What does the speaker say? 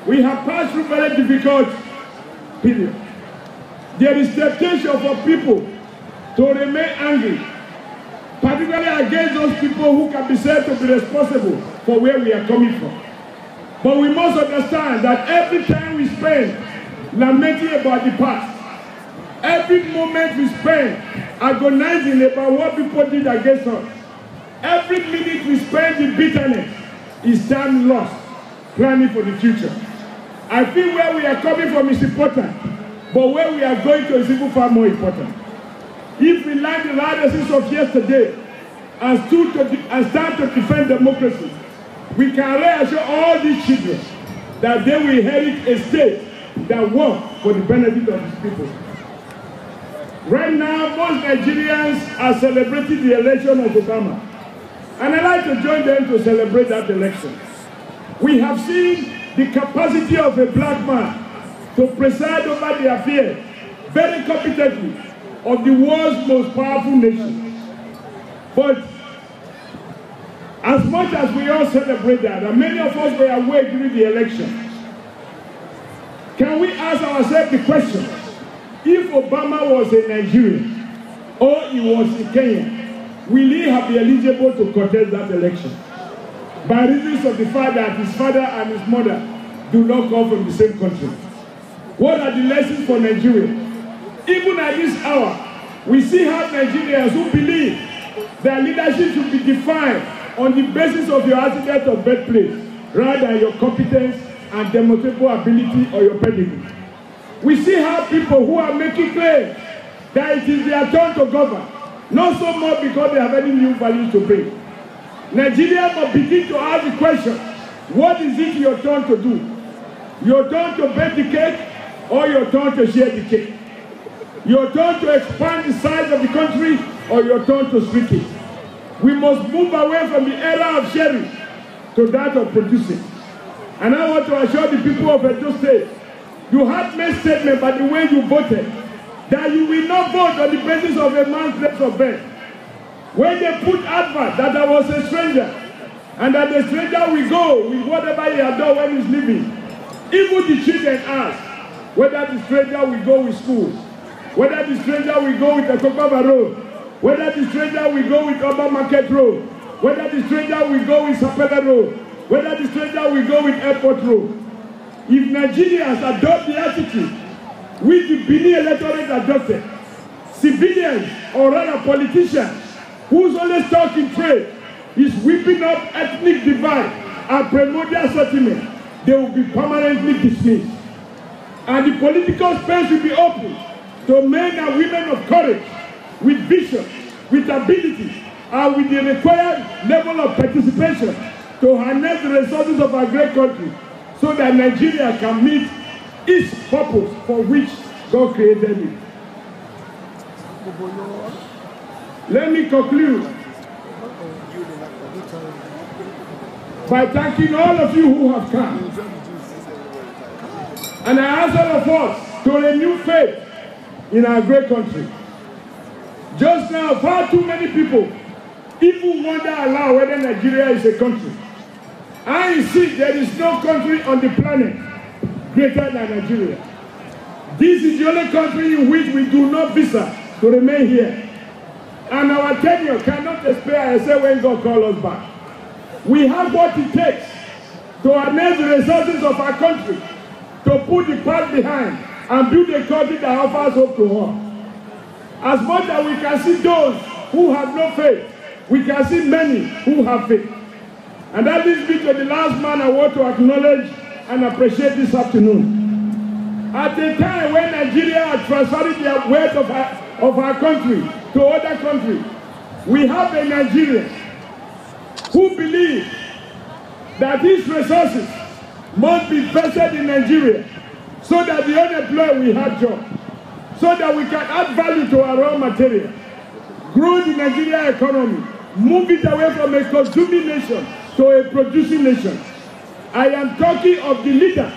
We have passed through very difficult period. There is temptation for people to remain angry, particularly against those people who can be said to be responsible for where we are coming from. But we must understand that every time we spend lamenting about the past, every moment we spend agonizing about what people did against us, every minute we spend in bitterness is time lost planning for the future. I feel where we are coming from is important, but where we are going to is even far more important. If we learn the lessons of yesterday and stand to defend democracy, we can reassure all these children that they will inherit a state that works for the benefit of its people. Right now, most Nigerians are celebrating the election of Obama, and I'd like to join them to celebrate that election. We have seen the capacity of a black man to preside over the affairs very competently of the world's most powerful nation. But as much as we all celebrate that, and many of us were awake during the election, can we ask ourselves the question, if Obama was a Nigerian or he was a Kenyan, will he have been eligible to contest that election? By reasons of the fact that his father and his mother do not come from the same country. What are the lessons for Nigeria? Even at this hour, we see how Nigerians who believe that leadership should be defined on the basis of your accident of birthplace rather than your competence and demonstrable ability or your pedigree. We see how people who are making claims that it is their turn to govern, not so much because they have any new values to bring. Nigeria must begin to ask the question, what is it your turn to do? Your turn to bake the cake or your turn to share the cake? Your turn to expand the size of the country or your turn to shrink it? We must move away from the era of sharing to that of producing. And I want to assure the people of Edo State, you have made statement by the way you voted that you will not vote on the basis of a man's place of birth. When they put advert that I was a stranger and that the stranger will go with whatever he had done when he's living, even the children ask whether the stranger will go with school, whether the stranger will go with Akokaba Road, whether the stranger will go with Urban Market Road, whether the stranger will go with Sapele Road, whether the stranger will go with Airport Road. If Nigerians adopt the attitude which the Benin electorate adopted, civilians or rather politicians whose only stock in trade is whipping up ethnic divide and primordial settlement, they will be permanently dismissed. And the political space will be open to men and women of courage, with vision, with ability, and with the required level of participation to harness the resources of our great country so that Nigeria can meet its purpose for which God created it. Let me conclude by thanking all of you who have come. And I ask all of us to renew faith in our great country. Just now, far too many people even wonder aloud whether Nigeria is a country. I insist there is no country on the planet greater than Nigeria. This is the only country in which we do not visa to remain here. And our tenure cannot expire except when God calls us back. We have what it takes to harness the resources of our country, to put the past behind and build a country that offers hope to all. As much as we can see those who have no faith, we can see many who have faith. And that leads me to the last man I want to acknowledge and appreciate this afternoon. At a time when Nigeria are transferring the wealth of our country to other countries, we have a Nigerian who believes that these resources must be invested in Nigeria so that the unemployed will have jobs, so that we can add value to our raw material, grow the Nigerian economy, move it away from a consuming nation to a producing nation. I am talking of the leader